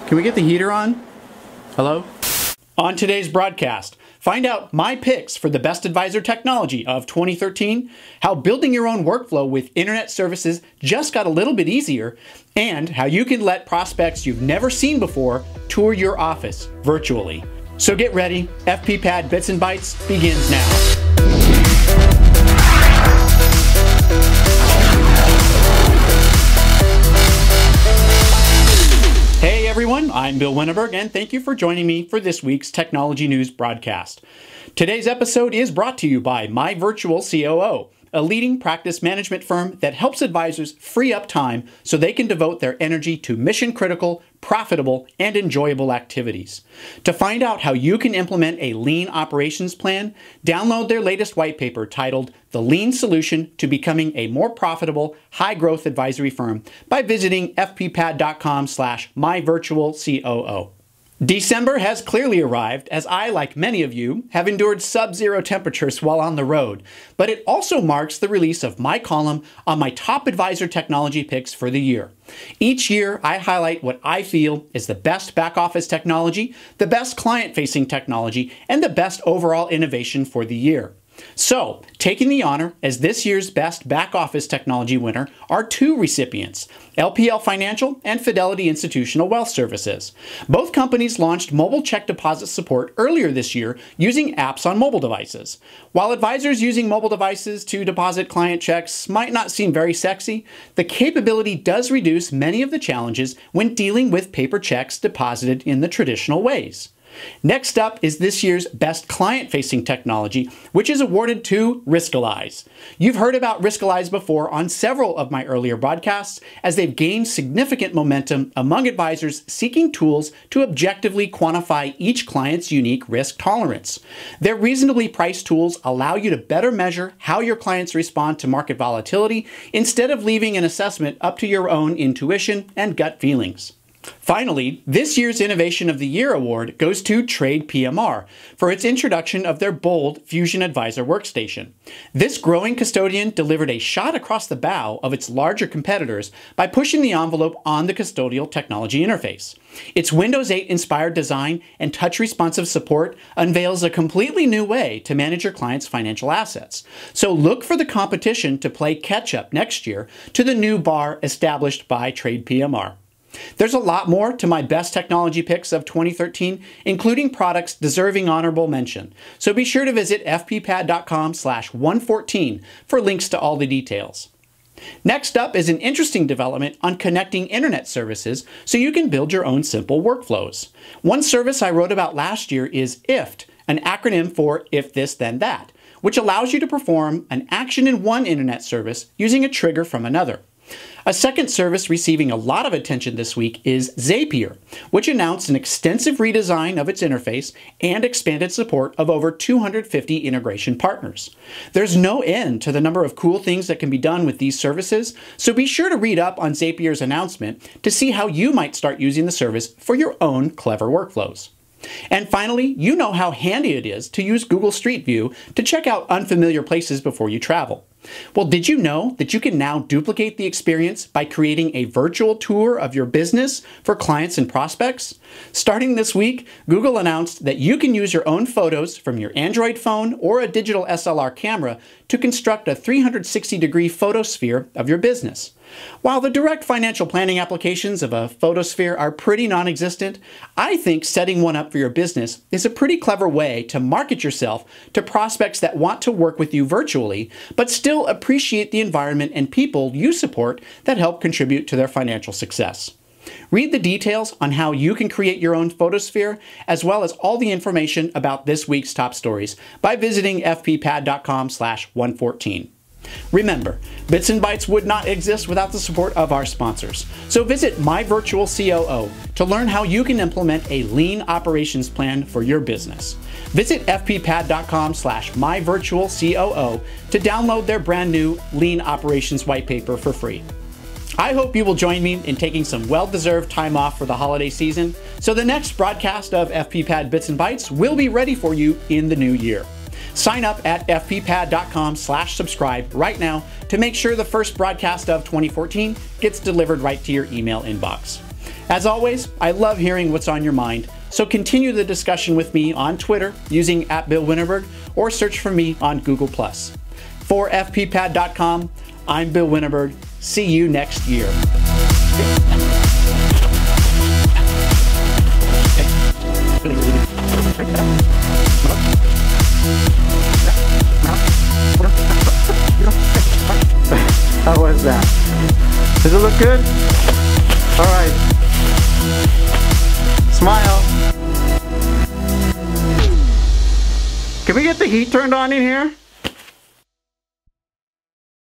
Can we get the heater on? Hello? On today's broadcast, find out my picks for the best advisor technology of 2013, how building your own workflow with internet services just got a little bit easier, and how you can let prospects you've never seen before tour your office virtually. So get ready, FPPad Bits and Bytes begins now. Hey everyone, I'm Bill Winneberg, and thank you for joining me for this week's Technology News broadcast. Today's episode is brought to you by My Virtual COO, a leading practice management firm that helps advisors free up time so they can devote their energy to mission-critical, profitable, and enjoyable activities. To find out how you can implement a lean operations plan, download their latest white paper titled The Lean Solution to Becoming a More Profitable, High-Growth Advisory Firm by visiting fppad.com/myvirtualcoo. December has clearly arrived as I, like many of you, have endured sub-zero temperatures while on the road, but it also marks the release of my column on my top advisor technology picks for the year. Each year, I highlight what I feel is the best back-office technology, the best client-facing technology, and the best overall innovation for the year. So, taking the honor as this year's best back-office technology winner are two recipients, LPL Financial and Fidelity Institutional Wealth Services. Both companies launched mobile check deposit support earlier this year using apps on mobile devices. While advisors using mobile devices to deposit client checks might not seem very sexy, the capability does reduce many of the challenges when dealing with paper checks deposited in the traditional ways. Next up is this year's best client-facing technology, which is awarded to Riskalyze. You've heard about Riskalyze before on several of my earlier broadcasts, as they've gained significant momentum among advisors seeking tools to objectively quantify each client's unique risk tolerance. Their reasonably priced tools allow you to better measure how your clients respond to market volatility instead of leaving an assessment up to your own intuition and gut feelings. Finally, this year's Innovation of the Year award goes to Trade-PMR for its introduction of their bold Fusion Advisor workstation. This growing custodian delivered a shot across the bow of its larger competitors by pushing the envelope on the custodial technology interface. Its Windows 8 inspired design and touch-responsive support unveils a completely new way to manage your clients' financial assets. So look for the competition to play catch-up next year to the new bar established by Trade-PMR. There's a lot more to my best technology picks of 2013, including products deserving honorable mention. So be sure to visit fppad.com/114 for links to all the details. Next up is an interesting development on connecting internet services so you can build your own simple workflows. One service I wrote about last year is IFT, an acronym for If This Then That, which allows you to perform an action in one internet service using a trigger from another. A second service receiving a lot of attention this week is Zapier, which announced an extensive redesign of its interface and expanded support of over 250 integration partners. There's no end to the number of cool things that can be done with these services, so be sure to read up on Zapier's announcement to see how you might start using the service for your own clever workflows. And finally, you know how handy it is to use Google Street View to check out unfamiliar places before you travel. Well, did you know that you can now duplicate the experience by creating a virtual tour of your business for clients and prospects? Starting this week, Google announced that you can use your own photos from your Android phone or a digital SLR camera to construct a 360-degree photosphere of your business. While the direct financial planning applications of a photosphere are pretty non-existent, I think setting one up for your business is a pretty clever way to market yourself to prospects that want to work with you virtually, but still appreciate the environment and people you support that help contribute to their financial success. Read the details on how you can create your own photosphere, as well as all the information about this week's top stories by visiting fppad.com/114. Remember, Bits and Bytes would not exist without the support of our sponsors. So visit My Virtual COO to learn how you can implement a lean operations plan for your business. Visit fppad.com/myvirtualcoo to download their brand new Lean Operations white paper for free. I hope you will join me in taking some well-deserved time off for the holiday season, so the next broadcast of FPPad Bits and Bytes will be ready for you in the new year. Sign up at fppad.com/subscribe right now to make sure the first broadcast of 2014 gets delivered right to your email inbox. As always, I love hearing what's on your mind, so continue the discussion with me on Twitter using @BillWinterberg or search for me on Google+. For FPPad.com, I'm Bill Winterberg. See you next year. How was that? Does it look good? All right. Smile. Can we get the heat turned on in here?